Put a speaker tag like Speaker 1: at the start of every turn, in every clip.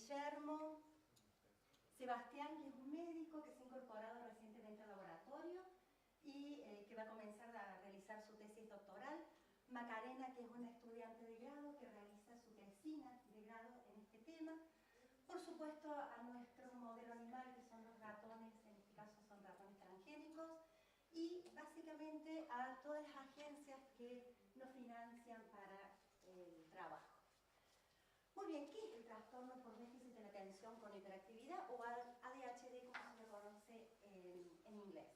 Speaker 1: Guillermo Sebastián, que es un médico que se ha incorporado recientemente al laboratorio y que va a comenzar a realizar su tesis doctoral. Macarena, que es una estudiante de grado que realiza su tesina de grado en este tema. Por supuesto, a nuestro modelo animal, que son los ratones, en este caso son ratones transgénicos, y básicamente a todas las agencias que nos financian para el trabajo. Muy bien, ¿qué es el trastorno por déficit de la atención con hiperactividad o ADHD, como se lo conoce en inglés?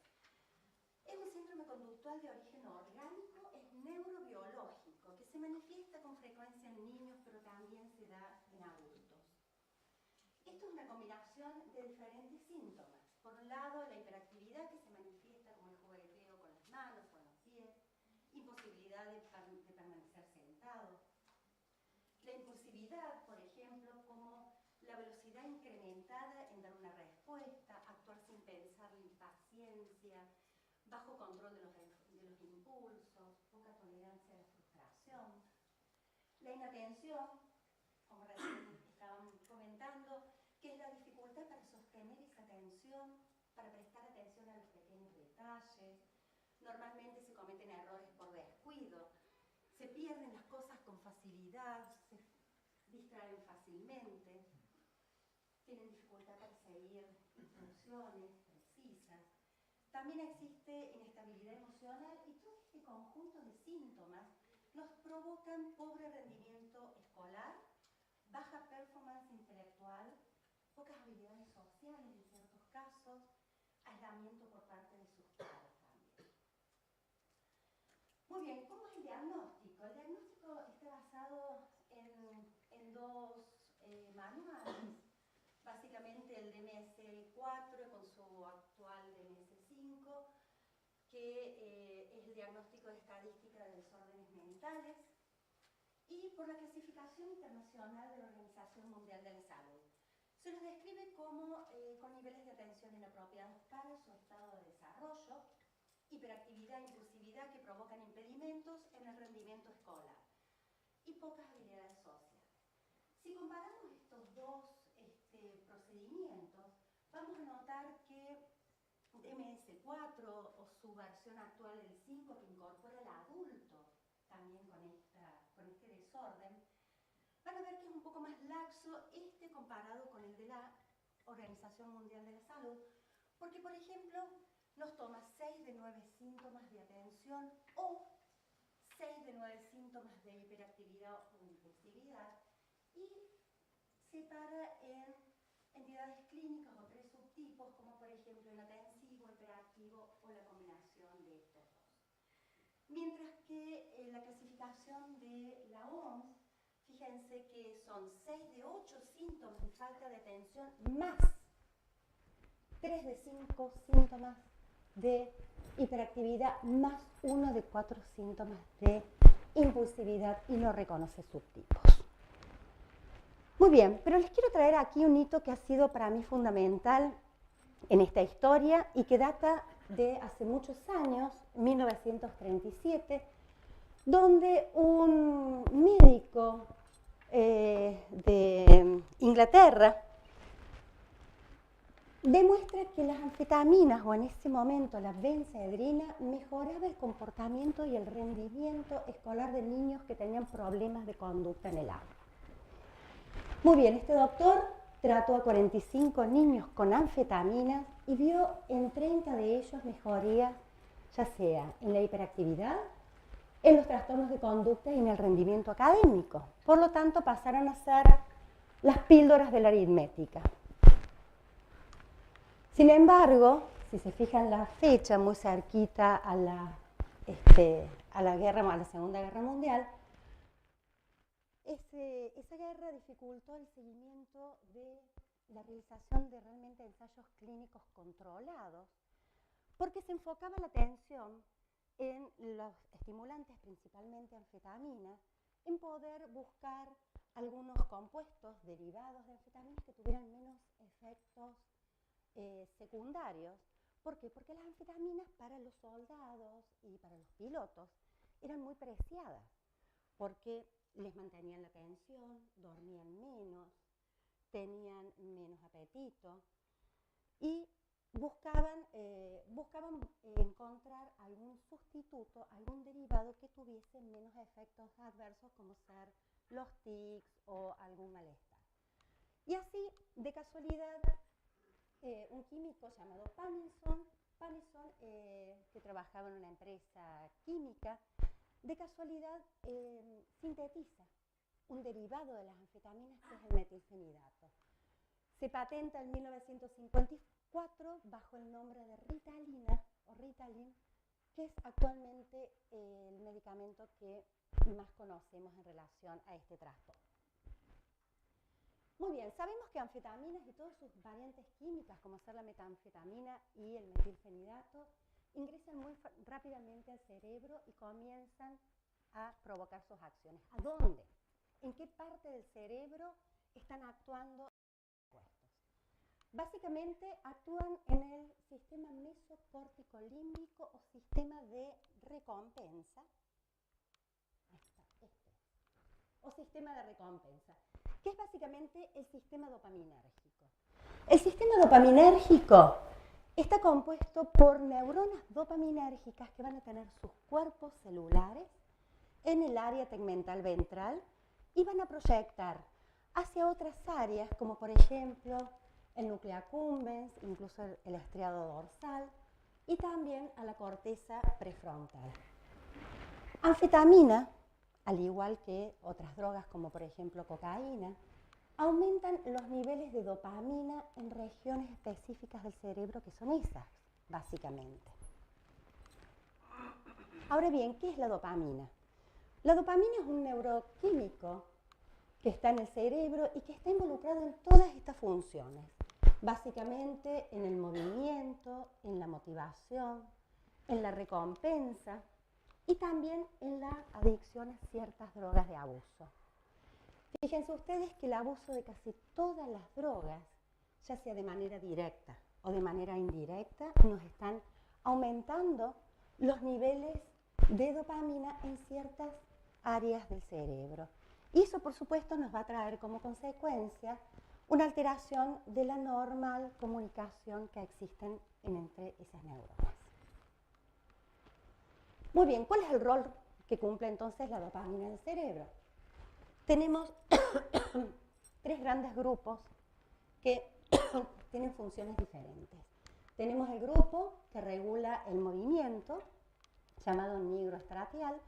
Speaker 1: Es un síndrome conductual de origen orgánico, es neurobiológico, que se manifiesta con frecuencia en niños, pero también se da en adultos. Esto es una combinación de diferentes síntomas. Por un lado, la hiperactividad, que se manifiesta como el jugueteo con las manos, con los pies, imposibilidad de permanecer sentado. La impulsividad, por ejemplo, como la velocidad incrementada en dar una respuesta, actuar sin pensar, la impaciencia, bajo control de los impulsos, poca tolerancia a la frustración. La inatención, como recién estaban comentando, que es la dificultad para sostener esa atención, para prestar atención a los pequeños detalles. Normalmente se cometen errores por descuido, se pierden las cosas con facilidad, se distraen fácilmente, tienen dificultad para seguir instrucciones precisas. También existe inestabilidad emocional y todo este conjunto de síntomas nos provocan pobre rendimiento escolar, baja performance intelectual, pocas habilidades sociales en ciertos casos, aislamiento por parte de sus padres también. Muy bien, ¿cómo es el diagnóstico? El diagnóstico está basado en dos manuales, básicamente el DMS-4 con su actual DMS-5, que es el diagnóstico de estadística de desórdenes mentales, y por la clasificación internacional de la Organización Mundial de la Salud. Se los describe como con niveles de atención inapropiados para su estado de desarrollo, hiperactividad e impulsividad que provocan impedimentos en el rendimiento escolar y pocas habilidades sociales. Si comparamos estos dos procedimientos, vamos a notar que DMS-4 o su versión actual, el 5, que incorpora al adulto también con este desorden, van a ver que es un poco más laxo comparado con el de la Organización Mundial de la Salud, porque, por ejemplo, nos toma 6 de 9 síntomas de atención o 6 de 9 síntomas de hiperactividad o impulsividad y separa en entidades clínicas o 3 subtipos, como por ejemplo inatensivo, hiperactivo o la combinación de estos dos. Mientras que la clasificación de la OMS, fíjense que son 6 de 8 síntomas de falta de atención más 3 de 5 síntomas de hiperactividad más 1 de 4 síntomas de impulsividad y no reconoce subtipos. Muy bien, pero les quiero traer aquí un hito que ha sido para mí fundamental en esta historia y que data de hace muchos años, 1937, donde un médico de Inglaterra demuestra que las anfetaminas, o en ese momento la benzedrina, mejoraba el comportamiento y el rendimiento escolar de niños que tenían problemas de conducta en el aula. Muy bien, este doctor trató a 45 niños con anfetaminas y vio en 30 de ellos mejorías, ya sea en la hiperactividad, en los trastornos de conducta y en el rendimiento académico. Por lo tanto, pasaron a ser las píldoras de la aritmética. Sin embargo, si se fijan la fecha muy cerquita a la Segunda Guerra Mundial, esa guerra dificultó el seguimiento de la realización de realmente ensayos clínicos controlados, porque se enfocaba la atención en los estimulantes, principalmente anfetaminas, en poder buscar algunos compuestos derivados de anfetaminas que tuvieran menos efectos secundarios. ¿Por qué? Porque las anfetaminas para los soldados y para los pilotos eran muy preciadas, porque les mantenían la atención, dormían menos, tenían menos apetito y buscaban encontrar algún sustituto, algún derivado que tuviese menos efectos adversos como ser los tics o algún malestar. Y así, de casualidad, un químico llamado Panison, que trabajaba en una empresa química, de casualidad sintetiza un derivado de las anfetaminas que es el metilfenidato. Se patenta en 1954 bajo el nombre de Ritalina o Ritalin, que es actualmente el medicamento que más conocemos en relación a este trastorno. Muy bien, sabemos que anfetaminas y todas sus variantes químicas, como ser la metanfetamina y el metilfenidato, ingresan muy rápidamente al cerebro y comienzan a provocar sus acciones. ¿A dónde? ¿En qué parte del cerebro están actuando estos compuestos? Básicamente actúan en el sistema mesocórtico-límbico o sistema de recompensa. O sistema de recompensa, que es básicamente el sistema dopaminérgico. El sistema dopaminérgico está compuesto por neuronas dopaminérgicas que van a tener sus cuerpos celulares en el área tegmental ventral y van a proyectar hacia otras áreas, como por ejemplo el núcleo accumbens, incluso el estriado dorsal, y también a la corteza prefrontal. Anfetamina, al igual que otras drogas como por ejemplo cocaína, aumentan los niveles de dopamina en regiones específicas del cerebro que son esas, básicamente. Ahora bien, ¿qué es la dopamina? La dopamina es un neuroquímico que está en el cerebro y que está involucrado en todas estas funciones, básicamente en el movimiento, en la motivación, en la recompensa y también en la adicción a ciertas drogas de abuso. Fíjense ustedes que el abuso de casi todas las drogas, ya sea de manera directa o de manera indirecta, nos están aumentando los niveles de dopamina en ciertas áreas del cerebro. Y eso, por supuesto, nos va a traer como consecuencia una alteración de la normal comunicación que existen entre esas neuronas. Muy bien, ¿cuál es el rol que cumple entonces la dopamina en el cerebro? Tenemos tres grandes grupos que tienen funciones diferentes. Tenemos el grupo que regula el movimiento, llamado nigroestradiol,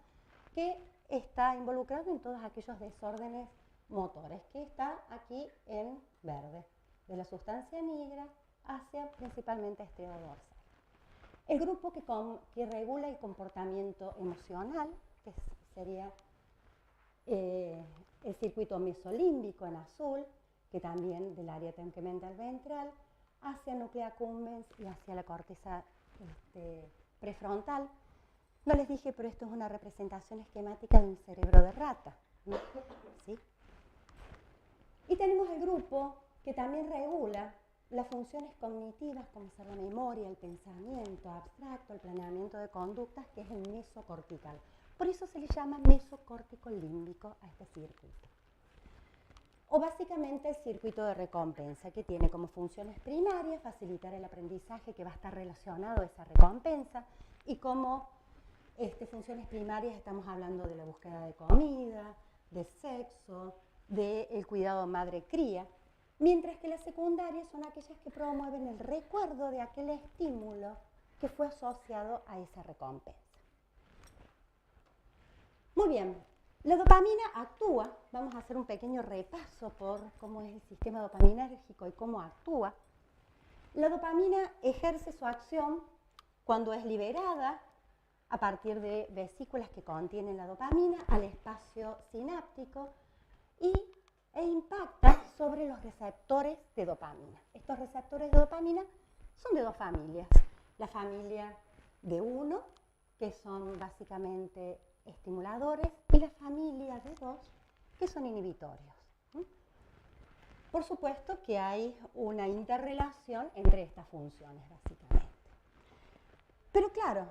Speaker 1: que está involucrado en todos aquellos desórdenes motores, que está aquí en verde, de la sustancia nigra hacia principalmente estriado dorsal. El grupo que regula el comportamiento emocional, que sería el circuito mesolímbico en azul, que también del área tegmental ventral, hacia el núcleo accumbens y hacia la corteza prefrontal. No les dije, pero esto es una representación esquemática de un cerebro de rata, ¿no? ¿Sí? Y tenemos el grupo que también regula las funciones cognitivas, como ser la memoria, el pensamiento abstracto, el planeamiento de conductas, que es el mesocortical. Por eso se le llama mesocórtico límbico a este circuito. O básicamente el circuito de recompensa, que tiene como funciones primarias facilitar el aprendizaje que va a estar relacionado a esa recompensa, y como funciones primarias estamos hablando de la búsqueda de comida, de sexo, del cuidado madre-cría, mientras que las secundarias son aquellas que promueven el recuerdo de aquel estímulo que fue asociado a esa recompensa. Muy bien, la dopamina actúa, vamos a hacer un pequeño repaso por cómo es el sistema dopaminérgico y cómo actúa. La dopamina ejerce su acción cuando es liberada a partir de vesículas que contienen la dopamina al espacio sináptico e impacta sobre los receptores de dopamina. Estos receptores de dopamina son de dos familias. La familia de 1, que son básicamente estimuladores, y la familia de 2, que son inhibitorios. Por supuesto que hay una interrelación entre estas funciones, básicamente. Pero claro,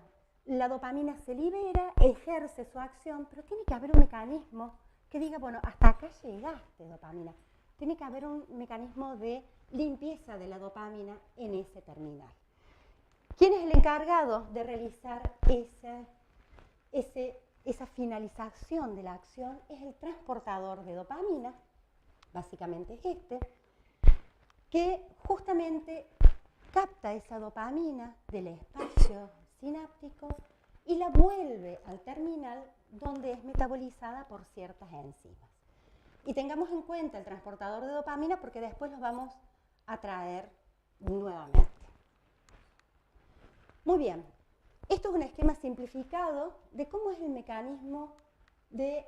Speaker 1: la dopamina se libera, ejerce su acción, pero tiene que haber un mecanismo que diga, bueno, hasta acá llegaste, dopamina. tiene que haber un mecanismo de limpieza de la dopamina en ese terminal. ¿Quién es el encargado de realizar esa finalización de la acción? Es el transportador de dopamina, básicamente es este, que justamente capta esa dopamina del espacio sináptico y la vuelve al terminal donde es metabolizada por ciertas enzimas. Y tengamos en cuenta el transportador de dopamina porque después los vamos a traer nuevamente. Muy bien, esto es un esquema simplificado de cómo es el mecanismo de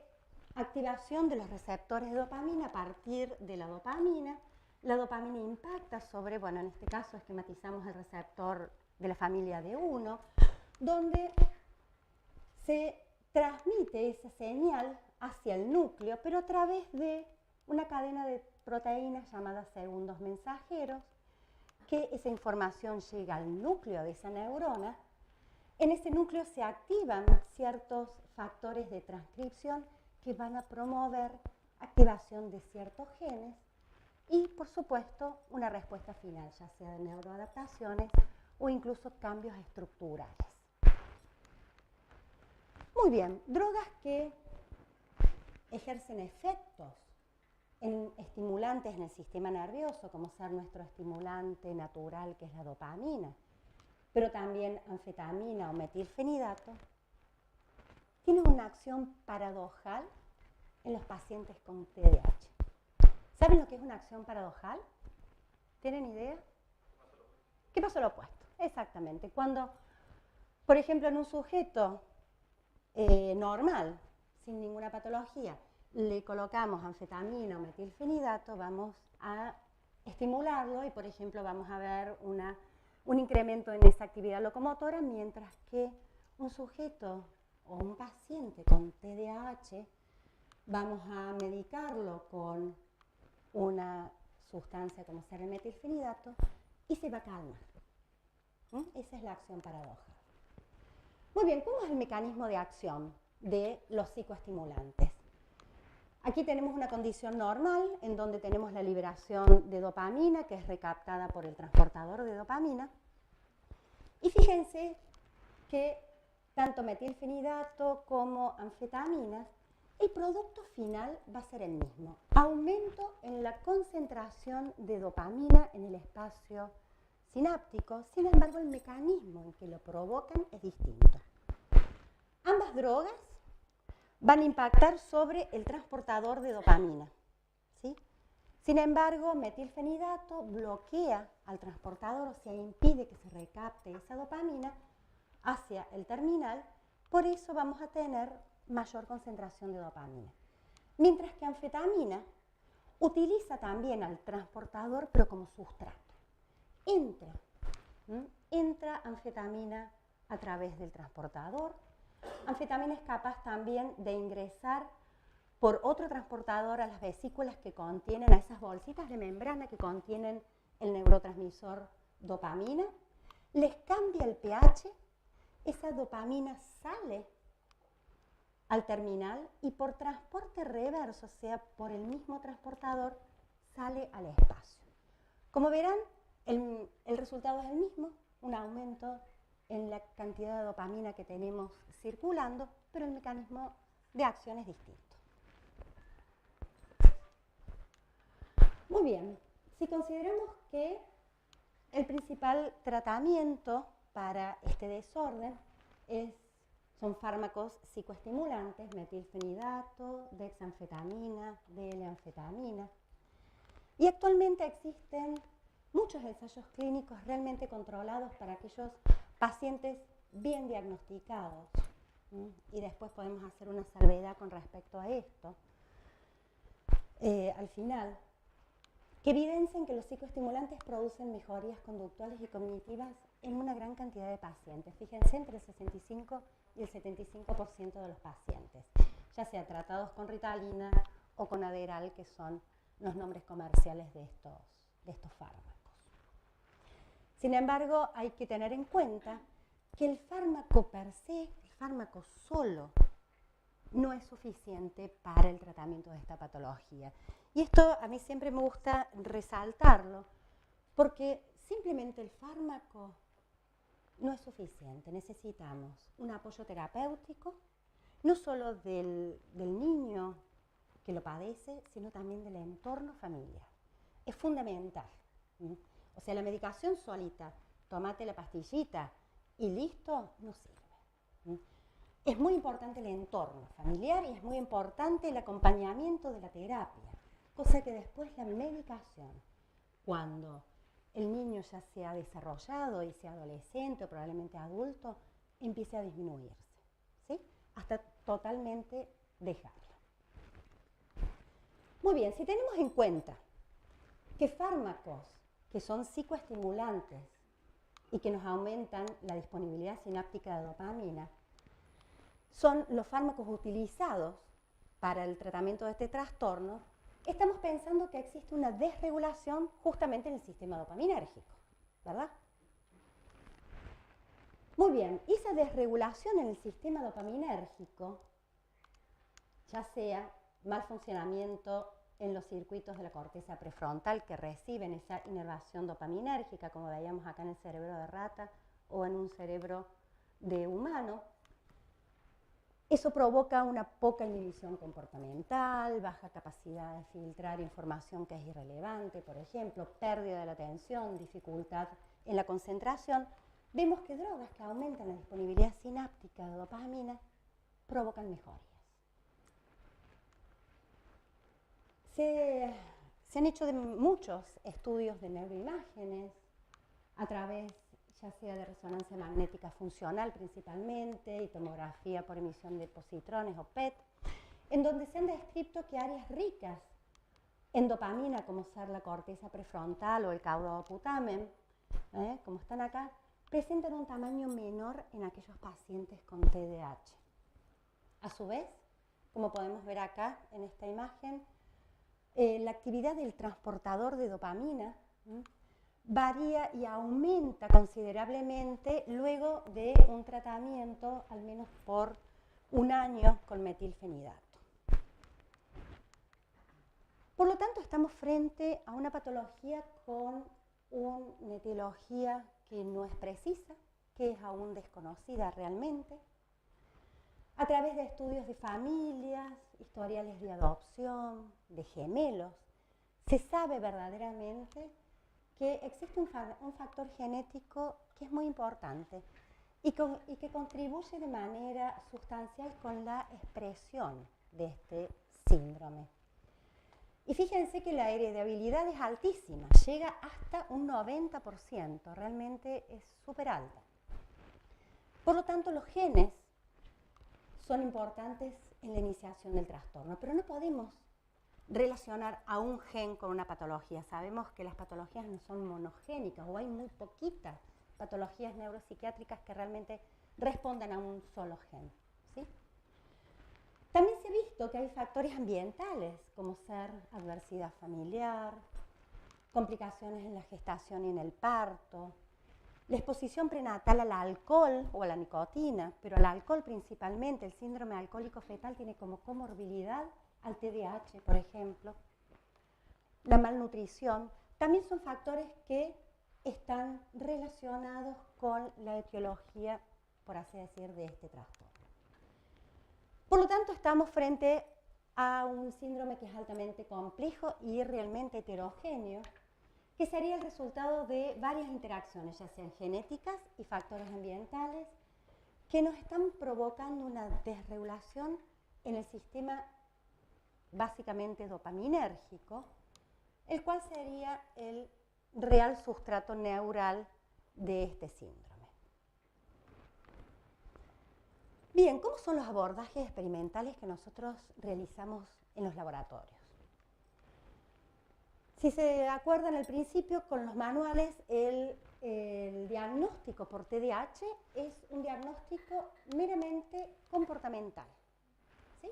Speaker 1: activación de los receptores de dopamina a partir de la dopamina. La dopamina impacta sobre, bueno, en este caso esquematizamos el receptor de la familia D1, donde se transmite esa señal hacia el núcleo, pero a través de una cadena de proteínas llamadas segundos mensajeros, que esa información llega al núcleo de esa neurona. En ese núcleo se activan ciertos factores de transcripción que van a promover activación de ciertos genes y, por supuesto, una respuesta final, ya sea de neuroadaptaciones o incluso cambios estructurales. Muy bien, drogas que ejercen efectos en estimulantes en el sistema nervioso, como ser nuestro estimulante natural, que es la dopamina, pero también anfetamina o metilfenidato, tienen una acción paradojal en los pacientes con TDAH. ¿Saben lo que es una acción paradojal? ¿Tienen idea? ¿Qué pasa lo opuesto? Exactamente. Cuando, por ejemplo, en un sujeto normal, sin ninguna patología, le colocamos anfetamina o metilfenidato, vamos a estimularlo y, por ejemplo, vamos a ver un incremento en esa actividad locomotora, mientras que un sujeto o un paciente con TDAH vamos a medicarlo con una sustancia como ser el metilfenidato y se va a calmar. Esa es la acción paradojal. Muy bien, ¿cómo es el mecanismo de acción de los psicoestimulantes? Aquí tenemos una condición normal en donde tenemos la liberación de dopamina que es recaptada por el transportador de dopamina. Y fíjense que tanto metilfenidato como anfetaminas, el producto final va a ser el mismo. Aumento en la concentración de dopamina en el espacio sináptico, sin embargo el mecanismo en que lo provocan es distinto. Ambas drogas van a impactar sobre el transportador de dopamina, ¿sí? Sin embargo, metilfenidato bloquea al transportador, o sea, impide que se recapte esa dopamina hacia el terminal, por eso vamos a tener mayor concentración de dopamina. Mientras que anfetamina utiliza también al transportador, pero como sustrato. Entra anfetamina a través del transportador. Anfetamina es capaz también de ingresar por otro transportador a las vesículas que contienen, a esas bolsitas de membrana que contienen el neurotransmisor dopamina, les cambia el pH, esa dopamina sale al terminal y por transporte reverso, o sea, por el mismo transportador, sale al espacio. Como verán, el resultado es el mismo, un aumento en la cantidad de dopamina que tenemos circulando, pero el mecanismo de acción es distinto. Muy bien, si consideramos que el principal tratamiento para este desorden son fármacos psicoestimulantes, metilfenidato, dexanfetamina, DL-anfetamina, y actualmente existen muchos ensayos clínicos realmente controlados para aquellos pacientes bien diagnosticados, y después podemos hacer una salvedad con respecto a esto, al final, que evidencian que los psicoestimulantes producen mejorías conductuales y cognitivas en una gran cantidad de pacientes. Fíjense, entre el 65 y el 75% de los pacientes, ya sea tratados con Ritalina o con Adderall, que son los nombres comerciales de estos fármacos. Sin embargo, hay que tener en cuenta que el fármaco per se, el fármaco solo, no es suficiente para el tratamiento de esta patología. Y esto a mí siempre me gusta resaltarlo, porque simplemente el fármaco no es suficiente. Necesitamos un apoyo terapéutico, no solo del niño que lo padece, sino también del entorno familiar. Es fundamental. O sea, la medicación solita, tómate la pastillita y listo, no sirve. Es muy importante el entorno familiar y es muy importante el acompañamiento de la terapia, cosa que después la medicación, cuando el niño ya se ha desarrollado y sea adolescente o probablemente adulto, empiece a disminuirse, ¿sí? Hasta totalmente dejarlo. Muy bien, si tenemos en cuenta que fármacos que son psicoestimulantes y que nos aumentan la disponibilidad sináptica de dopamina son los fármacos utilizados para el tratamiento de este trastorno, estamos pensando que existe una desregulación justamente en el sistema dopaminérgico, ¿verdad? Muy bien, esa desregulación en el sistema dopaminérgico, ya sea mal funcionamiento en los circuitos de la corteza prefrontal que reciben esa inervación dopaminérgica, como veíamos acá en el cerebro de rata o en un cerebro de humano, eso provoca una poca inhibición comportamental, baja capacidad de filtrar información que es irrelevante, por ejemplo, pérdida de la atención, dificultad en la concentración. Vemos que drogas que aumentan la disponibilidad sináptica de dopamina provocan mejorías. Se han hecho muchos estudios de neuroimágenes a través ya sea de resonancia magnética funcional principalmente y tomografía por emisión de positrones o PET, en donde se han descrito que áreas ricas en dopamina, como ser la corteza prefrontal o el caudoputamen, como están acá, presentan un tamaño menor en aquellos pacientes con TDAH. A su vez, como podemos ver acá en esta imagen, la actividad del transportador de dopamina varía y aumenta considerablemente luego de un tratamiento, al menos por un año, con metilfenidato. Por lo tanto, estamos frente a una patología con una etiología que no es precisa, que es aún desconocida realmente. A través de estudios de familias, historiales de adopción, de gemelos, se sabe verdaderamente que existe un factor genético que es muy importante y que contribuye de manera sustancial con la expresión de este síndrome. Y fíjense que la heredabilidad es altísima, llega hasta un 90%, realmente es súper alta. Por lo tanto, los genes son importantes en la iniciación del trastorno, pero no podemos relacionar a un gen con una patología. Sabemos que las patologías no son monogénicas o hay muy poquitas patologías neuropsiquiátricas que realmente respondan a un solo gen, ¿sí? También se ha visto que hay factores ambientales, como ser adversidad familiar, complicaciones en la gestación y en el parto, la exposición prenatal al alcohol o a la nicotina, pero al alcohol principalmente. El síndrome alcohólico fetal tiene como comorbilidad al TDAH, por ejemplo. La malnutrición también son factores que están relacionados con la etiología, por así decir, de este trastorno. Por lo tanto, estamos frente a un síndrome que es altamente complejo y realmente heterogéneo, que sería el resultado de varias interacciones, ya sean genéticas y factores ambientales, que nos están provocando una desregulación en el sistema básicamente dopaminérgico, el cual sería el real sustrato neural de este síndrome. Bien, ¿cómo son los abordajes experimentales que nosotros realizamos en los laboratorios? Si se acuerdan al principio, con los manuales, el diagnóstico por TDAH es un diagnóstico meramente comportamental, ¿sí?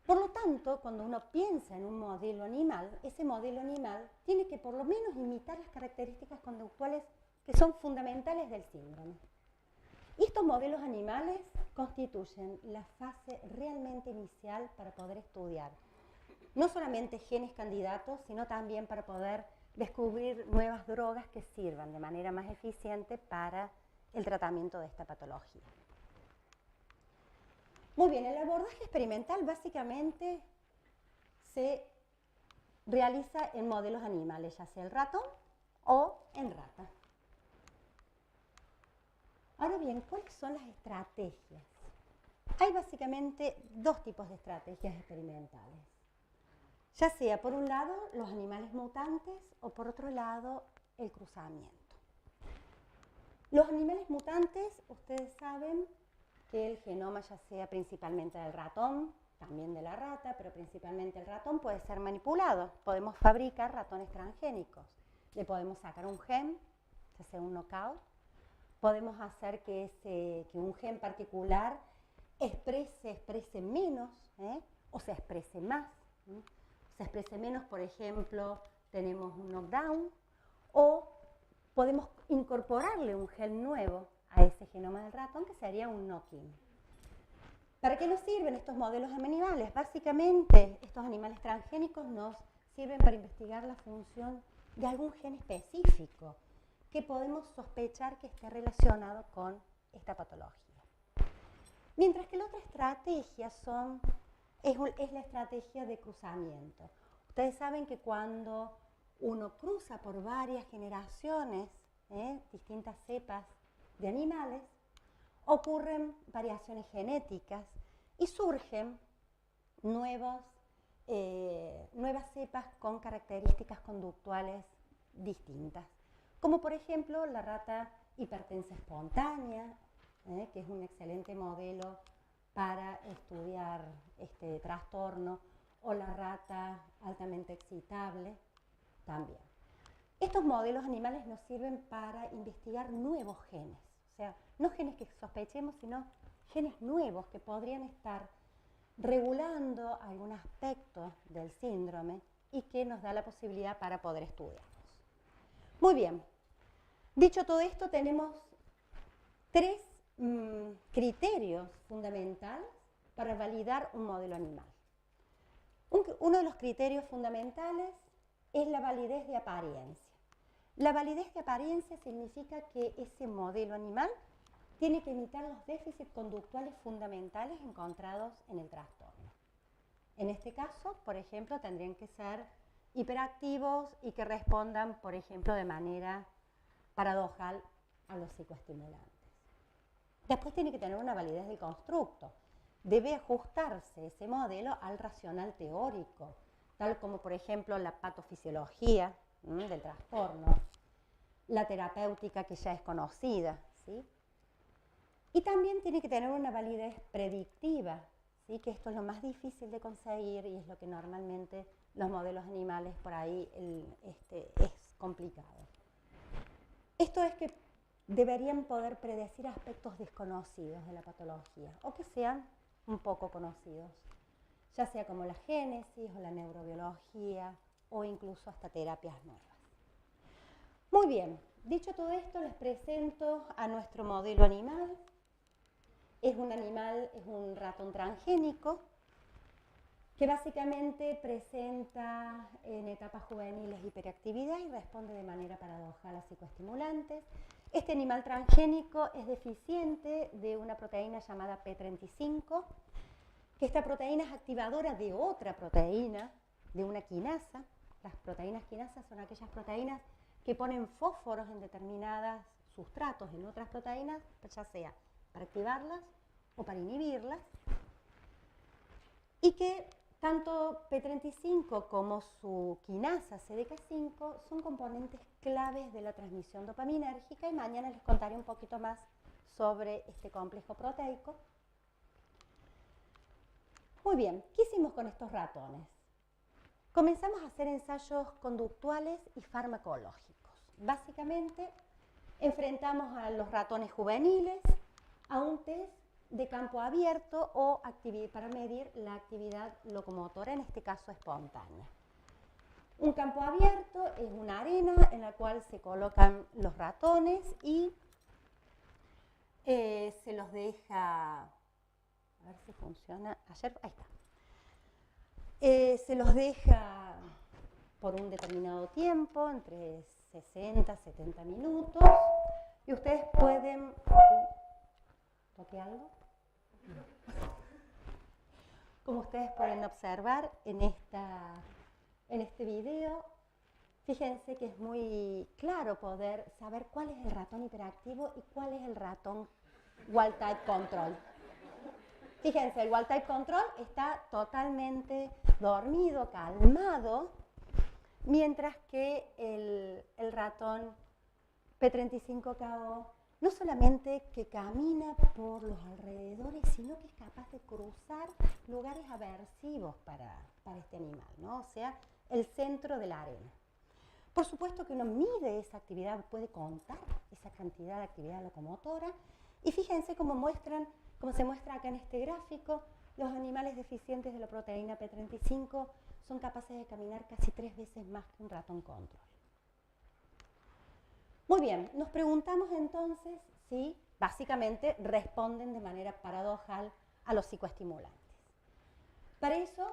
Speaker 1: Por lo tanto, cuando uno piensa en un modelo animal, ese modelo animal tiene que por lo menos imitar las características conductuales que son fundamentales del síndrome. Y estos modelos animales constituyen la fase realmente inicial para poder estudiar no solamente genes candidatos, sino también para poder descubrir nuevas drogas que sirvan de manera más eficiente para el tratamiento de esta patología. Muy bien, el abordaje experimental básicamente se realiza en modelos animales, ya sea el ratón o en rata. Ahora bien, ¿cuáles son las estrategias? Hay básicamente dos tipos de estrategias experimentales. Ya sea por un lado los animales mutantes o por otro lado el cruzamiento. Los animales mutantes, ustedes saben que el genoma ya sea principalmente del ratón, también de la rata, pero principalmente el ratón puede ser manipulado. Podemos fabricar ratones transgénicos. Le podemos sacar un gen, ya sea un knockout. Podemos hacer que un gen particular exprese menos, o se exprese más. Se exprese menos, por ejemplo, tenemos un knockdown, o podemos incorporarle un gen nuevo a ese genoma del ratón, que sería un knock-in. ¿Para qué nos sirven estos modelos animales? Básicamente, estos animales transgénicos nos sirven para investigar la función de algún gen específico que podemos sospechar que esté relacionado con esta patología. Mientras que la otra estrategia es la estrategia de cruzamiento. Ustedes saben que cuando uno cruza por varias generaciones, distintas cepas de animales, ocurren variaciones genéticas y surgen nuevas cepas con características conductuales distintas, como por ejemplo la rata hipertensa espontánea, que es un excelente modelo para estudiar este trastorno, o la rata altamente excitable también. Estos modelos animales nos sirven para investigar nuevos genes, o sea, no genes que sospechemos, sino genes nuevos que podrían estar regulando algún aspecto del síndrome y que nos da la posibilidad para poder estudiarlos. Muy bien, dicho todo esto, tenemos tres criterios fundamentales para validar un modelo animal. Uno de los criterios fundamentales es la validez de apariencia. La validez de apariencia significa que ese modelo animal tiene que imitar los déficits conductuales fundamentales encontrados en el trastorno. En este caso, por ejemplo, tendrían que ser hiperactivos y que respondan, por ejemplo, de manera paradojal a los psicoestimulantes. Después tiene que tener una validez del constructo. Debe ajustarse ese modelo al racional teórico, tal como, por ejemplo, la patofisiología del trastorno, la terapéutica que ya es conocida, ¿sí? Y también tiene que tener una validez predictiva, ¿sí? Que esto es lo más difícil de conseguir y es lo que normalmente los modelos animales por ahí es complicado. Esto es que deberían poder predecir aspectos desconocidos de la patología o que sean un poco conocidos, ya sea como la génesis o la neurobiología o incluso hasta terapias nuevas. Muy bien, dicho todo esto, les presento a nuestro modelo animal. Es un ratón transgénico que básicamente presenta en etapas juveniles hiperactividad y responde de manera paradojal a psicoestimulantes. Este animal transgénico es deficiente de una proteína llamada P35, que esta proteína es activadora de otra proteína, de una quinasa. Las proteínas quinasas son aquellas proteínas que ponen fósforos en determinados sustratos, en otras proteínas, ya sea para activarlas o para inhibirlas, y que tanto P35 como su quinasa CDK5 son componentes claves de la transmisión dopaminérgica y mañana les contaré un poquito más sobre este complejo proteico. Muy bien, ¿qué hicimos con estos ratones? Comenzamos a hacer ensayos conductuales y farmacológicos. Básicamente, enfrentamos a los ratones juveniles a un test de campo abierto o para medir la actividad locomotora, en este caso espontánea. Un campo abierto es una arena en la cual se colocan los ratones y se los deja, a ver si funciona, ayer, ahí está. Se los deja por un determinado tiempo, entre 60 y 70 minutos, y ustedes pueden... ¿Toqué algo? Como ustedes pueden observar en este video, fíjense que es muy claro poder saber cuál es el ratón hiperactivo y cuál es el ratón Wild Type Control. Fíjense, el Wild Type Control está totalmente dormido, calmado, mientras que el ratón P35KO no solamente que camina por los alrededores, sino que es capaz de cruzar lugares aversivos para este animal, ¿no? O sea, el centro de la arena. Por supuesto que uno mide esa actividad, puede contar esa cantidad de actividad locomotora, y fíjense cómo se muestra acá en este gráfico, los animales deficientes de la proteína P35 son capaces de caminar casi 3 veces más que un ratón control. Muy bien, nos preguntamos entonces si básicamente responden de manera paradojal a los psicoestimulantes. Para eso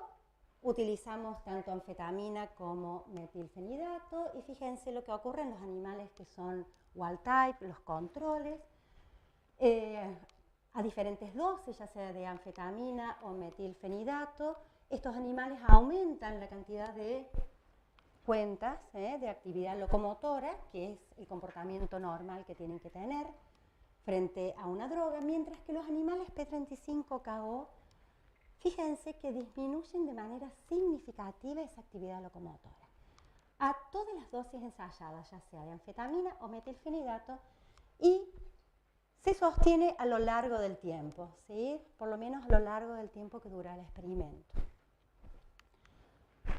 Speaker 1: utilizamos tanto anfetamina como metilfenidato, y fíjense lo que ocurre en los animales que son wild type, los controles, a diferentes dosis, ya sea de anfetamina o metilfenidato. Estos animales aumentan la cantidad de cuentas de actividad locomotora, que es el comportamiento normal que tienen que tener frente a una droga, mientras que los animales P35KO, fíjense que disminuyen de manera significativa esa actividad locomotora a todas las dosis ensayadas, ya sea de anfetamina o metilfenidato, y se sostiene a lo largo del tiempo, ¿sí? Por lo menos a lo largo del tiempo que dura el experimento.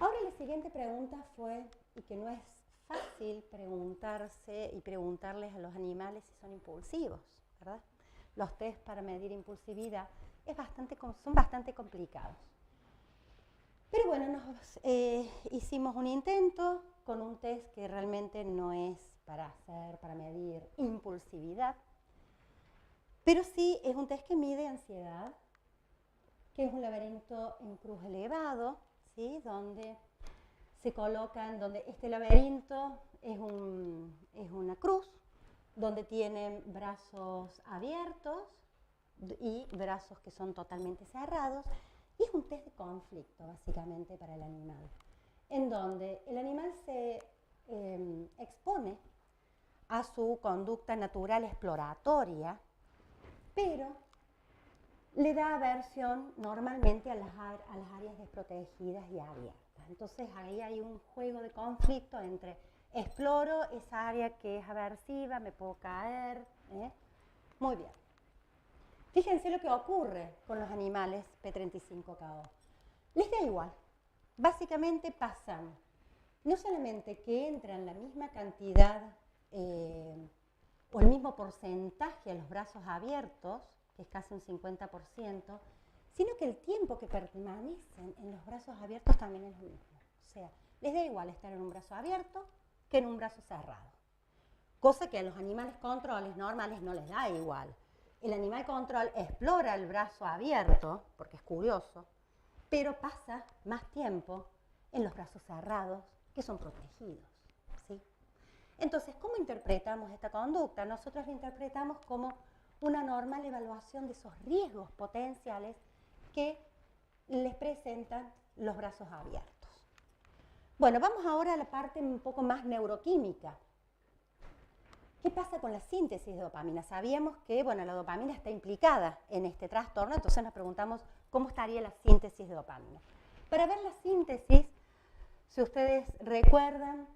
Speaker 1: Ahora la siguiente pregunta fue, y que no es fácil preguntarse y preguntarles a los animales si son impulsivos, ¿verdad? Los test para medir impulsividad son bastante complicados. Pero bueno, hicimos un intento con un test que realmente no es para medir impulsividad, pero sí es un test que mide ansiedad, que es un laberinto en cruz elevado, ¿sí? Donde se colocan, donde este laberinto es una cruz, donde tienen brazos abiertos y brazos que son totalmente cerrados, y es un test de conflicto básicamente para el animal, en donde el animal se expone a su conducta natural exploratoria, pero le da aversión normalmente a las áreas desprotegidas y abiertas. Entonces ahí hay un juego de conflicto entre exploro esa área que es aversiva, me puedo caer. Muy bien. Fíjense lo que ocurre con los animales P35KO. Les da igual. Básicamente pasan, no solamente que entran la misma cantidad o el mismo porcentaje a los brazos abiertos, que es casi un 50%, sino que el tiempo que permanecen en los brazos abiertos también es lo mismo. O sea, les da igual estar en un brazo abierto que en un brazo cerrado. Cosa que a los animales controles normales no les da igual. El animal control explora el brazo abierto, porque es curioso, pero pasa más tiempo en los brazos cerrados, que son protegidos, ¿sí? Entonces, ¿cómo interpretamos esta conducta? Nosotros la interpretamos como una normal evaluación de esos riesgos potenciales que les presentan los brazos abiertos. Bueno, vamos ahora a la parte un poco más neuroquímica. ¿Qué pasa con la síntesis de dopamina? Sabíamos que, bueno, la dopamina está implicada en este trastorno, entonces nos preguntamos cómo estaría la síntesis de dopamina. Para ver la síntesis, si ustedes recuerdan,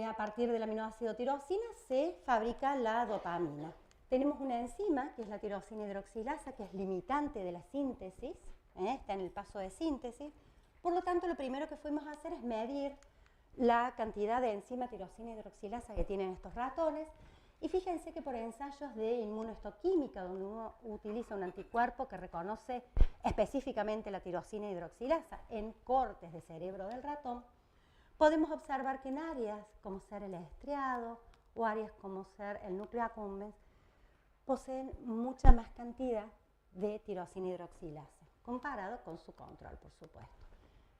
Speaker 1: a partir del aminoácido tirosina se fabrica la dopamina. Tenemos una enzima, que es la tirosina hidroxilasa, que es limitante de la síntesis, está en el paso de síntesis. Por lo tanto, lo primero que fuimos a hacer es medir la cantidad de enzima tirosina hidroxilasa que tienen estos ratones, y fíjense que por ensayos de inmunohistoquímica, donde uno utiliza un anticuerpo que reconoce específicamente la tirosina hidroxilasa en cortes de cerebro del ratón, podemos observar que en áreas como ser el estriado o áreas como ser el núcleo accumbens poseen mucha más cantidad de tirosina hidroxilasa, comparado con su control, por supuesto.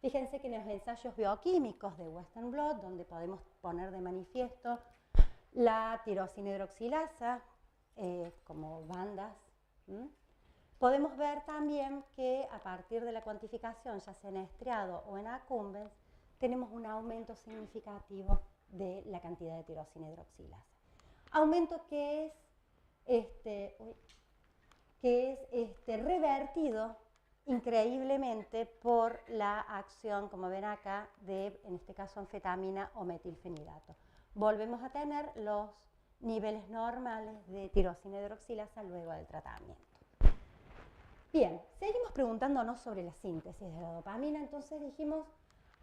Speaker 1: Fíjense que en los ensayos bioquímicos de Western Blot, donde podemos poner de manifiesto la tirosina hidroxilasa como bandas, podemos ver también que a partir de la cuantificación, ya sea en estriado o en accumbens, tenemos un aumento significativo de la cantidad de tirosina hidroxilasa. Aumento que es revertido increíblemente por la acción, como ven acá, de, en este caso, anfetamina o metilfenidato. Volvemos a tener los niveles normales de tirosina hidroxilasa luego del tratamiento. Bien, seguimos preguntándonos sobre la síntesis de la dopamina, entonces dijimos,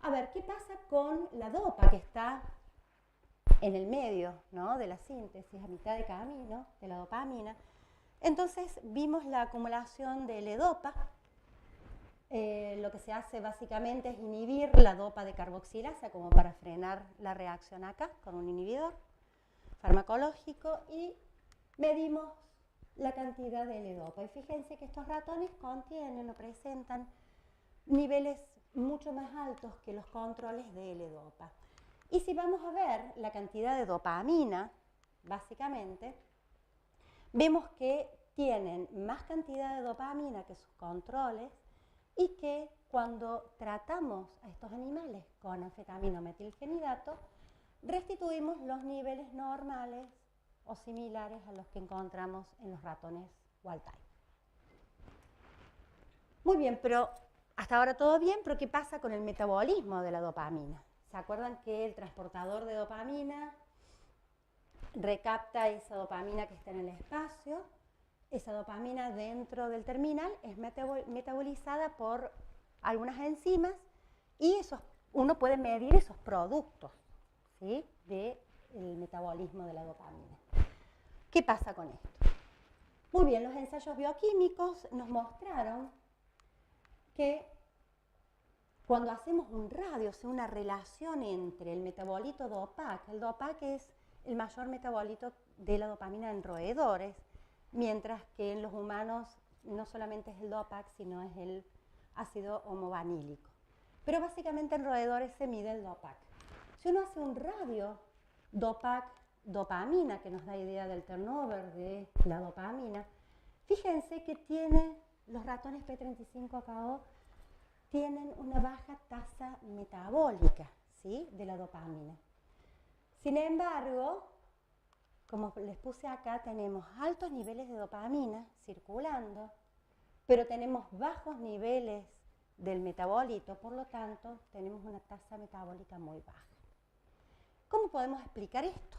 Speaker 1: a ver, ¿qué pasa con la dopa que está en el medio, ¿no?, de la síntesis, a mitad de camino de la dopamina? Entonces vimos la acumulación de L-dopa. Lo que se hace básicamente es inhibir la dopa de carboxilasa como para frenar la reacción acá con un inhibidor farmacológico y medimos la cantidad de L-dopa. Y fíjense que estos ratones contienen o presentan niveles mucho más altos que los controles de L-dopa. Y si vamos a ver la cantidad de dopamina, básicamente, vemos que tienen más cantidad de dopamina que sus controles y que cuando tratamos a estos animales con anfetamina o metilfenidato, restituimos los niveles normales o similares a los que encontramos en los ratones wild type. Muy bien, pero hasta ahora todo bien, pero ¿qué pasa con el metabolismo de la dopamina? ¿Se acuerdan que el transportador de dopamina recapta esa dopamina que está en el espacio? Esa dopamina dentro del terminal es metabolizada por algunas enzimas y uno puede medir esos productos, ¿sí?, del metabolismo de la dopamina. ¿Qué pasa con esto? Muy bien, los ensayos bioquímicos nos mostraron que cuando hacemos un radio, o sea, una relación entre el metabolito DOPAC, el DOPAC es el mayor metabolito de la dopamina en roedores, mientras que en los humanos no solamente es el DOPAC, sino es el ácido homovanílico. Pero básicamente en roedores se mide el DOPAC. Si uno hace un radio DOPAC-dopamina, que nos da idea del turnover de la dopamina, fíjense que los ratones P35KO tienen una baja tasa metabólica, ¿sí?, de la dopamina. Sin embargo, como les puse acá, tenemos altos niveles de dopamina circulando, pero tenemos bajos niveles del metabolito, por lo tanto, tenemos una tasa metabólica muy baja. ¿Cómo podemos explicar esto?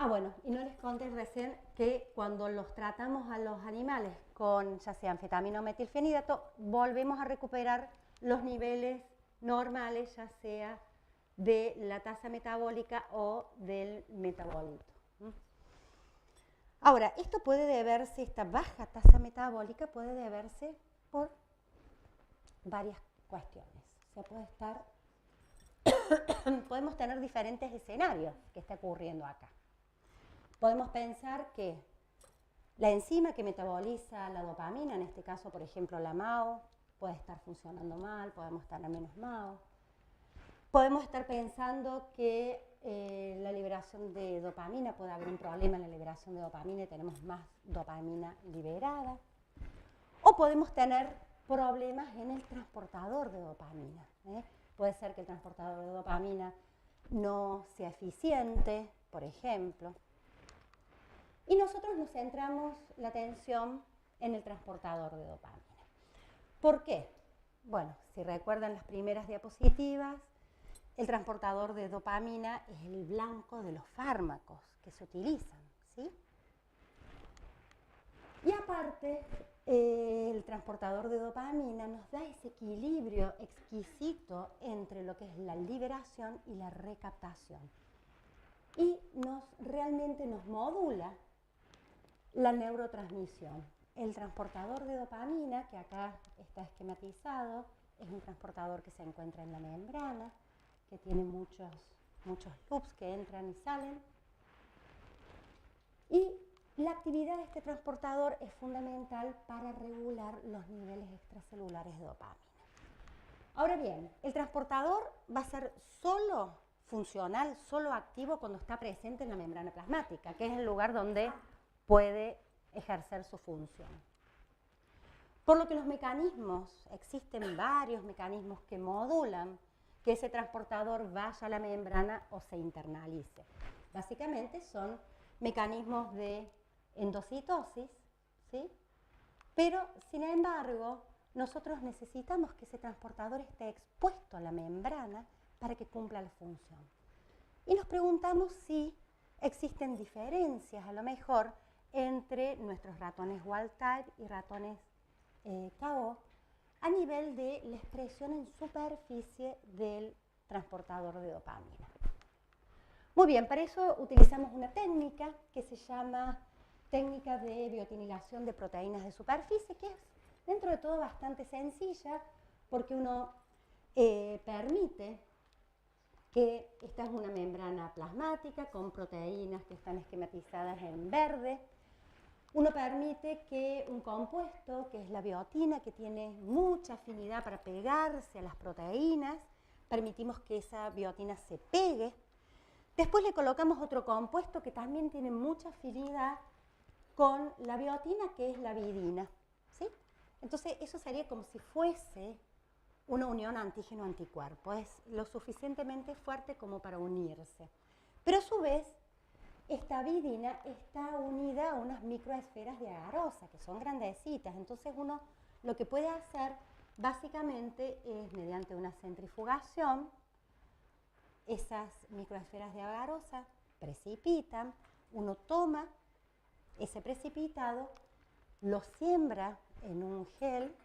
Speaker 1: Bueno, y no les conté recién que cuando los tratamos a los animales con ya sea anfetamina o metilfenidato, volvemos a recuperar los niveles normales, ya sea de la tasa metabólica o del metabolito. Ahora, esto puede deberse, esta baja tasa metabólica puede deberse por varias cuestiones. O sea, podemos tener diferentes escenarios que está ocurriendo acá. Podemos pensar que la enzima que metaboliza la dopamina, en este caso, por ejemplo, la MAO, puede estar funcionando mal, podemos tener menos MAO. Podemos estar pensando que la liberación de dopamina, puede haber un problema en la liberación de dopamina y tenemos más dopamina liberada. O podemos tener problemas en el transportador de dopamina. Puede ser que el transportador de dopamina no sea eficiente, por ejemplo. Y nosotros nos centramos la atención en el transportador de dopamina. ¿Por qué? Bueno, si recuerdan las primeras diapositivas, el transportador de dopamina es el blanco de los fármacos que se utilizan, ¿sí? Y aparte, el transportador de dopamina nos da ese equilibrio exquisito entre lo que es la liberación y la recaptación. Y realmente nos modula la neurotransmisión. El transportador de dopamina, que acá está esquematizado, es un transportador que se encuentra en la membrana, que tiene muchos loops que entran y salen. Y la actividad de este transportador es fundamental para regular los niveles extracelulares de dopamina. Ahora bien, el transportador va a ser solo funcional, solo activo cuando está presente en la membrana plasmática, que es el lugar donde puede ejercer su función. Por lo que los mecanismos, existen varios mecanismos que modulan que ese transportador vaya a la membrana o se internalice. Básicamente son mecanismos de endocitosis, ¿sí? Pero, sin embargo, nosotros necesitamos que ese transportador esté expuesto a la membrana para que cumpla la función. Y nos preguntamos si existen diferencias, a lo mejor, entre nuestros ratones wild type y ratones KO a nivel de la expresión en superficie del transportador de dopamina. Muy bien, para eso utilizamos una técnica que se llama técnica de biotinilación de proteínas de superficie, que es dentro de todo bastante sencilla porque uno permite que esta es una membrana plasmática con proteínas que están esquematizadas en verde. Uno permite que un compuesto, que es la biotina, que tiene mucha afinidad para pegarse a las proteínas, permitimos que esa biotina se pegue. Después le colocamos otro compuesto que también tiene mucha afinidad con la biotina, que es la vidina, ¿sí? Entonces, eso sería como si fuese una unión antígeno-anticuerpo. Es lo suficientemente fuerte como para unirse. Pero a su vez, esta vidina está unida a unas microesferas de agarosa, que son grandecitas. Entonces, uno lo que puede hacer básicamente es, mediante una centrifugación, esas microesferas de agarosa precipitan, uno toma ese precipitado, lo siembra en un gel,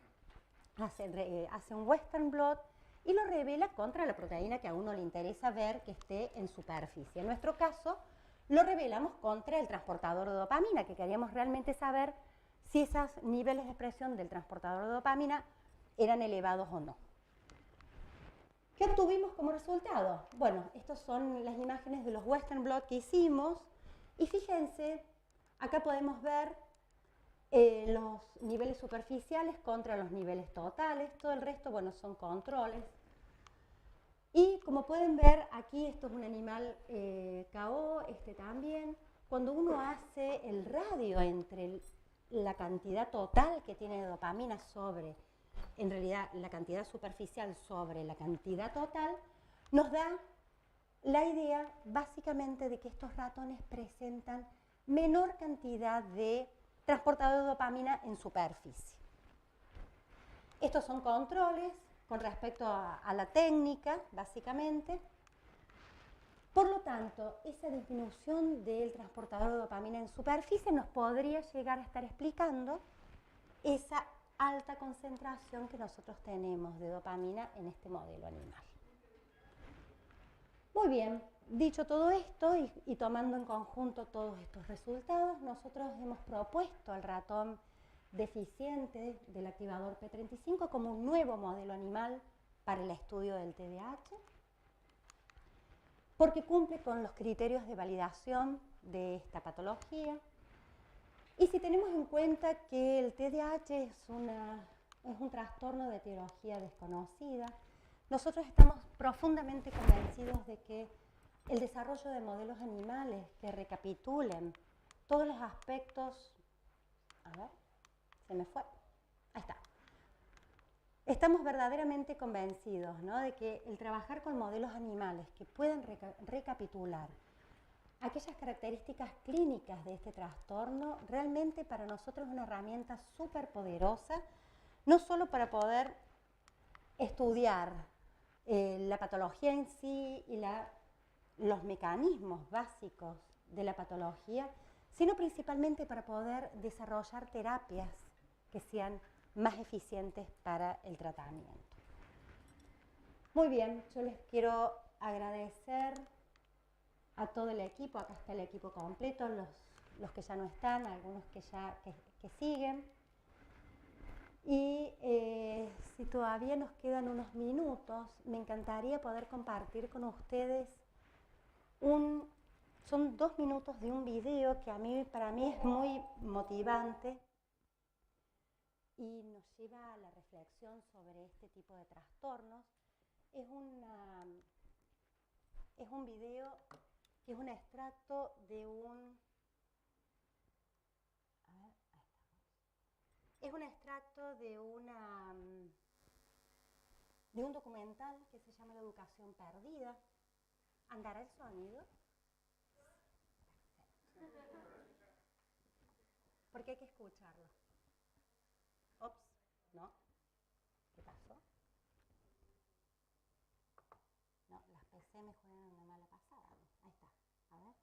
Speaker 1: hace un western blot y lo revela contra la proteína que a uno le interesa ver que esté en superficie. En nuestro caso, lo revelamos contra el transportador de dopamina, que queríamos realmente saber si esos niveles de expresión del transportador de dopamina eran elevados o no. ¿Qué obtuvimos como resultado? Bueno, estas son las imágenes de los western blot que hicimos y fíjense, acá podemos ver los niveles superficiales contra los niveles totales, todo el resto, bueno, son controles. Y como pueden ver, aquí esto es un animal KO, este también. Cuando uno hace el radio entre la cantidad total que tiene de dopamina sobre, en realidad, la cantidad superficial sobre la cantidad total, nos da la idea básicamente de que estos ratones presentan menor cantidad de transportador de dopamina en superficie. Estos son controles con respecto a la técnica, básicamente. Por lo tanto, esa disminución del transportador de dopamina en superficie nos podría llegar a estar explicando esa alta concentración que nosotros tenemos de dopamina en este modelo animal. Muy bien, dicho todo esto y tomando en conjunto todos estos resultados, nosotros hemos propuesto al ratón deficiente del activador P35 como un nuevo modelo animal para el estudio del TDAH, porque cumple con los criterios de validación de esta patología. Y si tenemos en cuenta que el TDAH es un trastorno de etiología desconocida, nosotros estamos profundamente convencidos de que el desarrollo de modelos animales que recapitulen todos los aspectos... A ver, se me fue. Ahí está. Estamos verdaderamente convencidos, ¿no?, de que el trabajar con modelos animales que puedan recapitular aquellas características clínicas de este trastorno realmente para nosotros es una herramienta súper poderosa, no solo para poder estudiar la patología en sí y los mecanismos básicos de la patología, sino principalmente para poder desarrollar terapias que sean más eficientes para el tratamiento. Muy bien, yo les quiero agradecer a todo el equipo, acá está el equipo completo, los que ya no están, algunos que siguen. Y si todavía nos quedan unos minutos, me encantaría poder compartir con ustedes un son 2 minutos de un video que para mí es muy motivante y nos lleva a la reflexión sobre este tipo de trastornos. Es un video que es un extracto de un... Es un extracto de un documental que se llama La educación perdida. ¿Andará el sonido? Porque hay que escucharlo. Ops, ¿no? ¿Qué pasó? No, las PC me juegan una mala pasada. Ahí está, a ver.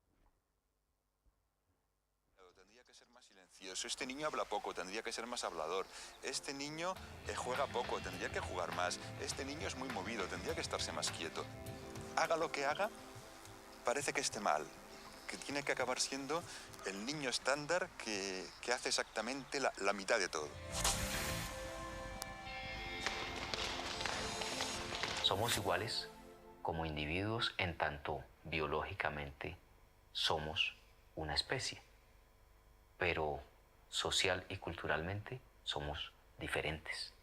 Speaker 2: Tendría que ser más silencioso. Este niño habla poco, tendría que ser más hablador. Este niño juega poco, tendría que jugar más. Este niño es muy movido, tendría que estarse más quieto. Haga lo que haga, parece que esté mal, que tiene que acabar siendo el niño estándar que hace exactamente la mitad de todo.
Speaker 3: Somos iguales como individuos en tanto biológicamente somos una especie, pero social y culturalmente somos diferentes.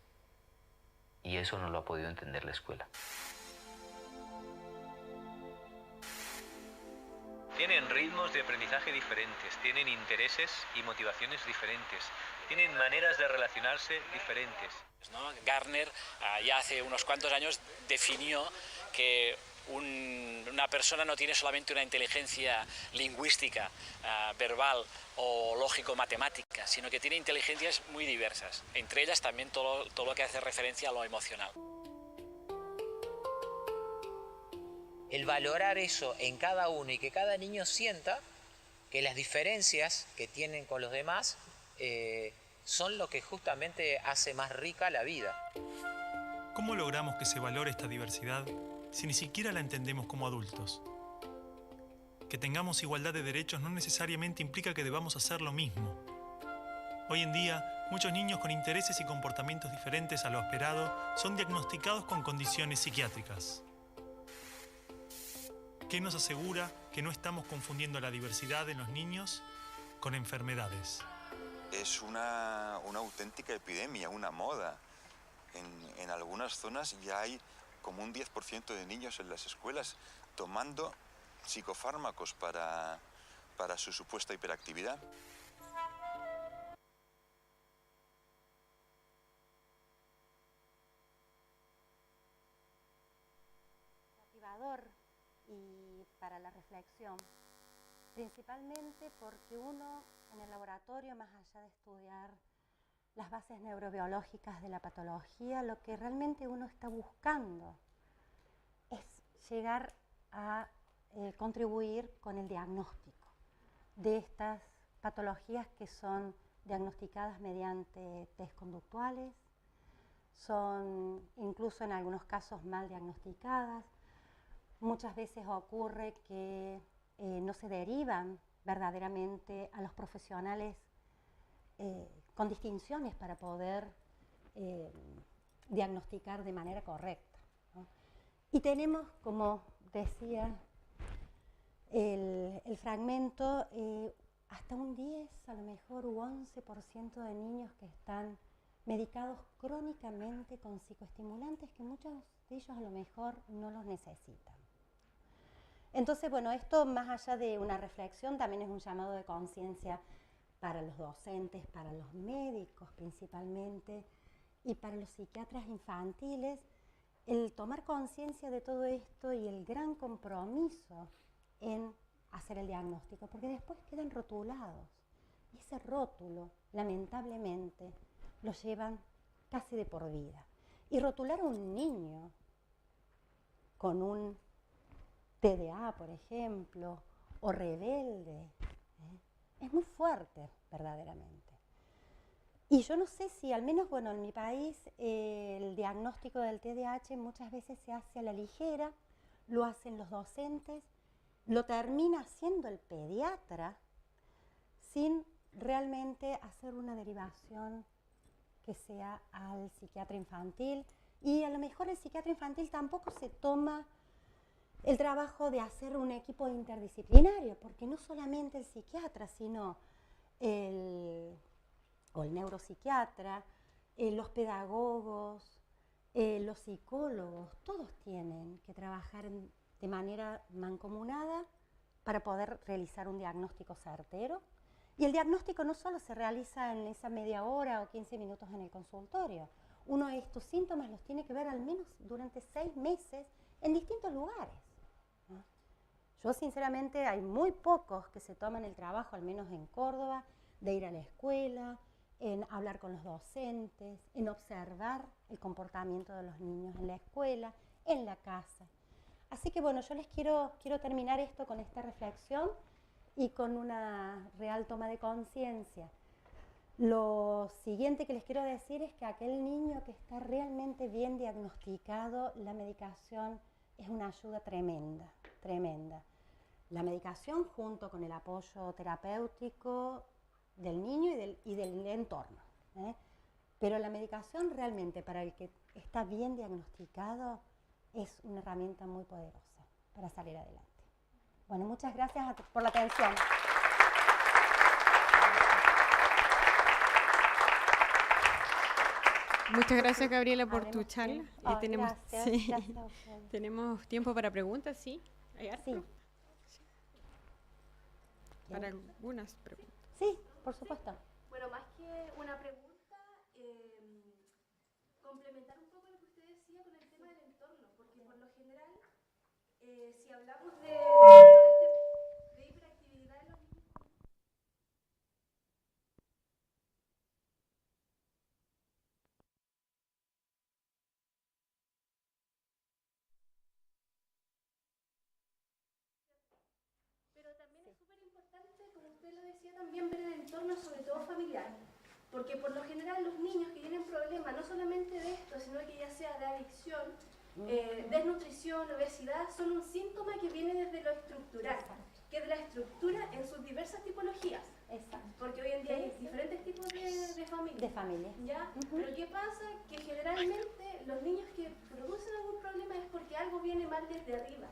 Speaker 3: Y eso no lo ha podido entender la escuela.
Speaker 4: Tienen ritmos de aprendizaje diferentes, tienen intereses y motivaciones diferentes, tienen maneras de relacionarse diferentes.
Speaker 5: ¿No? Gardner ya hace unos cuantos años definió que una persona no tiene solamente una inteligencia lingüística, verbal o lógico-matemática, sino que tiene inteligencias muy diversas, entre ellas también todo lo que hace referencia a lo emocional.
Speaker 6: El valorar eso en cada uno y que cada niño sienta que las diferencias que tienen con los demás son lo que justamente hace más rica la vida.
Speaker 7: ¿Cómo logramos que se valore esta diversidad si ni siquiera la entendemos como adultos? Que tengamos igualdad de derechos no necesariamente implica que debamos hacer lo mismo. Hoy en día, muchos niños con intereses y comportamientos diferentes a lo esperado son diagnosticados con condiciones psiquiátricas. ¿Qué nos asegura que no estamos confundiendo la diversidad en los niños con enfermedades?
Speaker 2: Es una auténtica epidemia, una moda. En algunas zonas ya hay como un 10% de niños en las escuelas tomando psicofármacos para su supuesta hiperactividad.
Speaker 1: Motivador y para la reflexión, principalmente porque uno en el laboratorio, más allá de estudiar las bases neurobiológicas de la patología, lo que realmente uno está buscando es llegar a contribuir con el diagnóstico de estas patologías que son diagnosticadas mediante test conductuales, son incluso en algunos casos mal diagnosticadas. Muchas veces ocurre que no se derivan verdaderamente a los profesionales con distinciones para poder diagnosticar de manera correcta, ¿no? Y tenemos, como decía el fragmento, hasta un 10, a lo mejor, u 11% de niños que están medicados crónicamente con psicoestimulantes que muchos de ellos a lo mejor no los necesitan. Entonces, bueno, esto más allá de una reflexión también es un llamado de conciencia para los docentes, para los médicos principalmente y para los psiquiatras infantiles, el tomar conciencia de todo esto y el gran compromiso en hacer el diagnóstico, porque después quedan rotulados y ese rótulo, lamentablemente, lo llevan casi de por vida. Y rotular a un niño con un TDA, por ejemplo, o rebelde, es muy fuerte, verdaderamente. Y yo no sé si, al menos, bueno, en mi país, el diagnóstico del TDAH muchas veces se hace a la ligera, lo hacen los docentes, lo termina haciendo el pediatra, sin realmente hacer una derivación que sea al psiquiatra infantil. Y a lo mejor el psiquiatra infantil tampoco se toma el trabajo de hacer un equipo interdisciplinario, porque no solamente el psiquiatra, sino el neuropsiquiatra, los pedagogos, los psicólogos, todos tienen que trabajar de manera mancomunada para poder realizar un diagnóstico certero. Y el diagnóstico no solo se realiza en esa media hora o 15 minutos en el consultorio. Uno de estos síntomas los tiene que ver al menos durante 6 meses en distintos lugares, ¿no? Yo sinceramente hay muy pocos que se toman el trabajo, al menos en Córdoba, de ir a la escuela, en hablar con los docentes, en observar el comportamiento de los niños en la escuela, en la casa. Así que bueno, yo les quiero terminar esto con esta reflexión y con una real toma de conciencia. Lo siguiente que les quiero decir es que aquel niño que está realmente bien diagnosticado, la medicación es una ayuda tremenda, tremenda. La medicación junto con el apoyo terapéutico del niño y del entorno, ¿eh? Pero la medicación realmente para el que está bien diagnosticado es una herramienta muy poderosa para salir adelante. Bueno, muchas gracias por la atención.
Speaker 8: Muchas gracias, Gabriela, por tu charla.
Speaker 1: Gracias,
Speaker 8: sí,
Speaker 1: gracias a ustedes.
Speaker 8: tenemos tiempo para preguntas, ¿sí? ¿Hay harto?
Speaker 1: Sí.
Speaker 8: Para algunas preguntas.
Speaker 1: Sí, por supuesto.
Speaker 9: Bueno, más que una pregunta, complementar un poco lo que usted decía con el tema del entorno, porque por lo general, si hablamos de hiperactividad en los niños, pero también es súper importante, como usted lo decía, también ver el entorno, sobre todo familiar. Porque por lo general los niños que tienen problemas, no solamente de esto, sino que ya sea de adicción, desnutrición, obesidad, son un síntoma que viene desde lo estructural, que es de la estructura en sus diversas tipologías.
Speaker 1: Exacto.
Speaker 9: Porque hoy en día hay diferentes tipos de familias.
Speaker 1: De familia.
Speaker 9: ¿Ya? Pero ¿qué pasa? Que generalmente los niños que producen algún problema es porque algo viene mal desde arriba.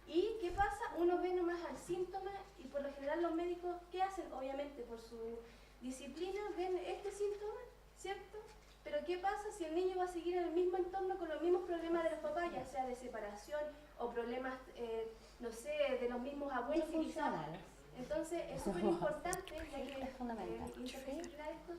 Speaker 9: ¿Y qué pasa? Uno ve nomás al síntoma y por lo general los médicos, ¿qué hacen? Obviamente por su disciplina ven este síntoma, ¿cierto? Pero ¿qué pasa si el niño va a seguir en el mismo entorno con los mismos problemas de los papás, ya sea de separación o problemas, no sé, de los mismos abuelos?
Speaker 1: Disfuncionales.
Speaker 9: Entonces es súper importante, ya que
Speaker 1: es fundamental.
Speaker 9: interdisciplinar esto,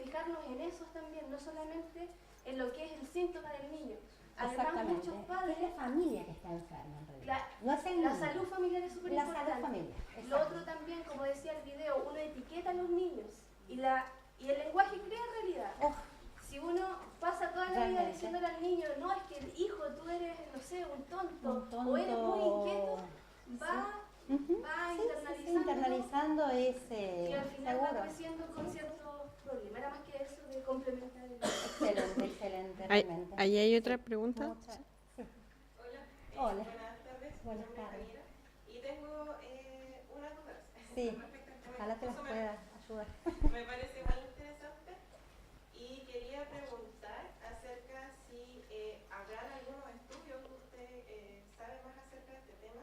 Speaker 9: fijarnos en eso también, no solamente en lo que es el síntoma del niño. Además, muchos padres...
Speaker 1: Es la familia que está enferma en realidad.
Speaker 9: No es el la salud familiar es súper importante.
Speaker 1: La salud familiar.
Speaker 9: Lo otro también, como decía el video, uno etiqueta a los niños y el lenguaje crea realidad. Si uno pasa toda la vida diciéndole al niño, no, es que hijo, tú eres, no sé, un tonto o eres muy inquieto, va
Speaker 1: internalizando ese...
Speaker 9: Y al final va creciendo con ciertos problemas. Era más que eso de complementar.
Speaker 1: Excelente, realmente.
Speaker 8: ¿Ahí hay otra pregunta?
Speaker 1: Sí.
Speaker 10: Hola.
Speaker 1: Buenas tardes. Buenas tardes.
Speaker 10: Y tengo una duda.
Speaker 1: Sí, ojalá te las pueda ayudar.
Speaker 10: Me parece muy interesante y quería preguntar acerca si habrán algunos estudios que usted sabe más acerca de este tema,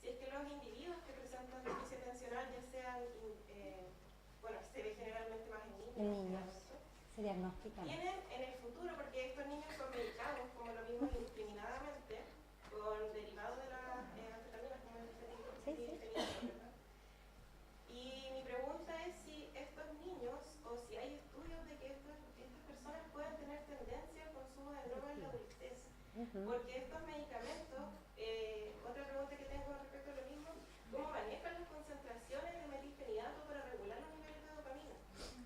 Speaker 10: si es que los individuos que presentan déficit atencional, ya sean, bueno, se ve generalmente más en niños,
Speaker 1: se diagnostican.
Speaker 10: Tienen en el futuro, porque estos niños son medicados, como lo vimos indiscriminadamente, con derivados de las anfetaminas, como el feniletilamina. Y mi pregunta es si estos niños, o si hay estudios de que estas personas pueden tener tendencia al consumo de drogas en la adultez. Porque estos medicamentos, otra pregunta que tengo respecto a lo mismo, ¿cómo manejan las concentraciones de metilfenidato para regular los niveles de dopamina?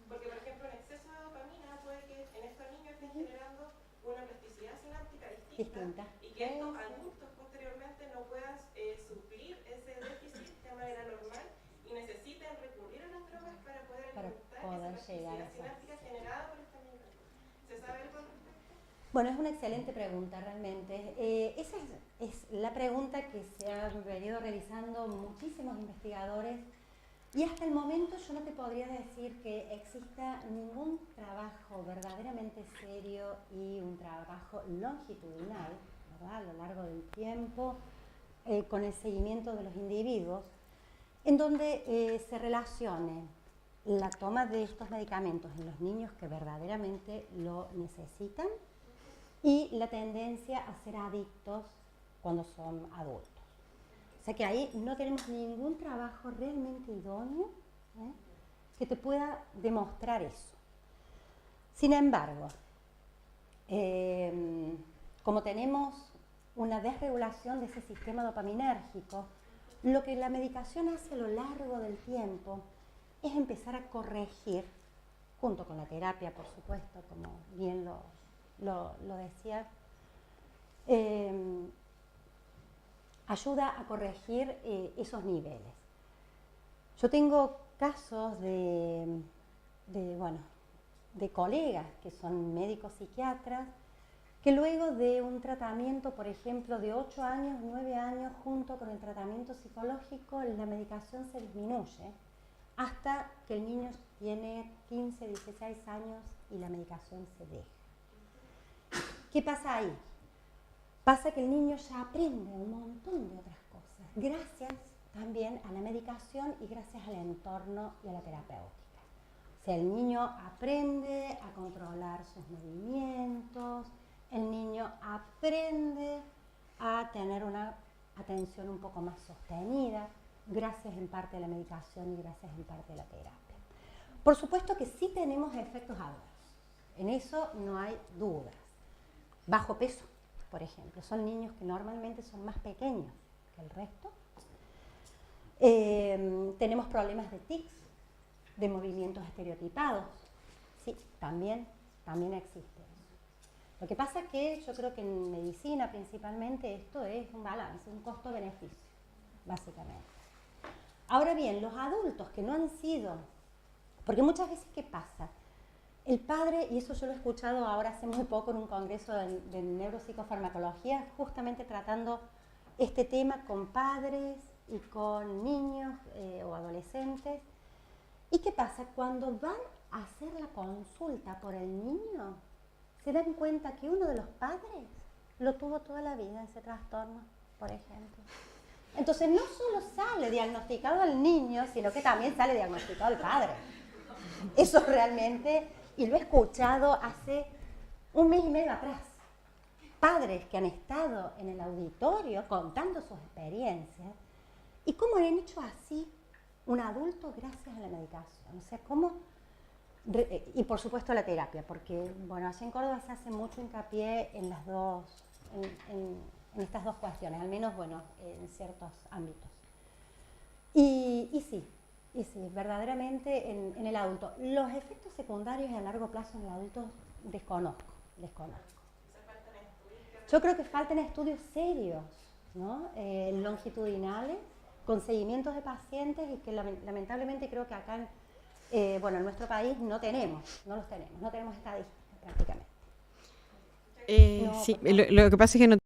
Speaker 10: Porque, por ejemplo, en exceso de dopamina puede que en estos niños estén generando una plasticidad sináptica distinta y que estos adultos posteriormente no puedan suplir ese déficit de manera normal y necesiten recurrir a las drogas para poder alimentar esa plasticidad sináptica generada por esta medicamento. ¿Se sabe algo al respecto?
Speaker 1: Bueno, es una excelente pregunta realmente. Esa es la pregunta que se han venido realizando muchísimos investigadores y hasta el momento yo no te podría decir que exista ningún trabajo verdaderamente serio y un trabajo longitudinal, ¿verdad? A lo largo del tiempo, con el seguimiento de los individuos, en donde se relacione la toma de estos medicamentos en los niños que verdaderamente lo necesitan y la tendencia a ser adictos cuando son adultos. O sea que ahí no tenemos ningún trabajo realmente idóneo que te pueda demostrar eso. Sin embargo, como tenemos una desregulación de ese sistema dopaminérgico, lo que la medicación hace a lo largo del tiempo es empezar a corregir, junto con la terapia, por supuesto, como bien lo decía, ayuda a corregir esos niveles. Yo tengo casos de colegas que son médicos psiquiatras, que luego de un tratamiento, por ejemplo, de 8 años, 9 años, junto con el tratamiento psicológico, la medicación se disminuye hasta que el niño tiene 15, 16 años y la medicación se deja. ¿Qué pasa ahí? Pasa que el niño ya aprende un montón de otras cosas, gracias también a la medicación y gracias al entorno y a la terapéutica. O sea, el niño aprende a controlar sus movimientos, el niño aprende a tener una atención un poco más sostenida, gracias en parte a la medicación y gracias en parte a la terapia. Por supuesto que sí tenemos efectos adversos, en eso no hay dudas. Bajo peso, por ejemplo, son niños que normalmente son más pequeños que el resto. Tenemos problemas de tics, de movimientos estereotipados, sí, también existe eso. Lo que pasa es que yo creo que en medicina principalmente esto es un balance, un costo-beneficio, básicamente. Ahora bien, los adultos que no han sido, porque muchas veces ¿qué pasa? El padre, y eso yo lo he escuchado ahora hace muy poco en un congreso de neuropsicofarmacología, justamente tratando este tema con padres y con niños o adolescentes. ¿Y qué pasa? Cuando van a hacer la consulta por el niño, se dan cuenta que uno de los padres lo tuvo toda la vida, ese trastorno, por ejemplo. Entonces no solo sale diagnosticado al niño, sino que también sale diagnosticado al padre. Eso realmente, y lo he escuchado hace un mes y medio atrás. Padres que han estado en el auditorio contando sus experiencias y cómo han hecho así un adulto gracias a la medicación. O sea, cómo... Y por supuesto la terapia, porque bueno, allí en Córdoba se hace mucho hincapié en las dos, en estas dos cuestiones, al menos bueno, en ciertos ámbitos. Y sí, verdaderamente en el adulto. Los efectos secundarios a largo plazo en el adulto desconozco. Yo creo que faltan estudios serios, ¿no? Longitudinales, con seguimientos de pacientes y que lamentablemente creo que acá en nuestro país no tenemos estadísticas prácticamente.
Speaker 8: Sí, lo que pasa es que no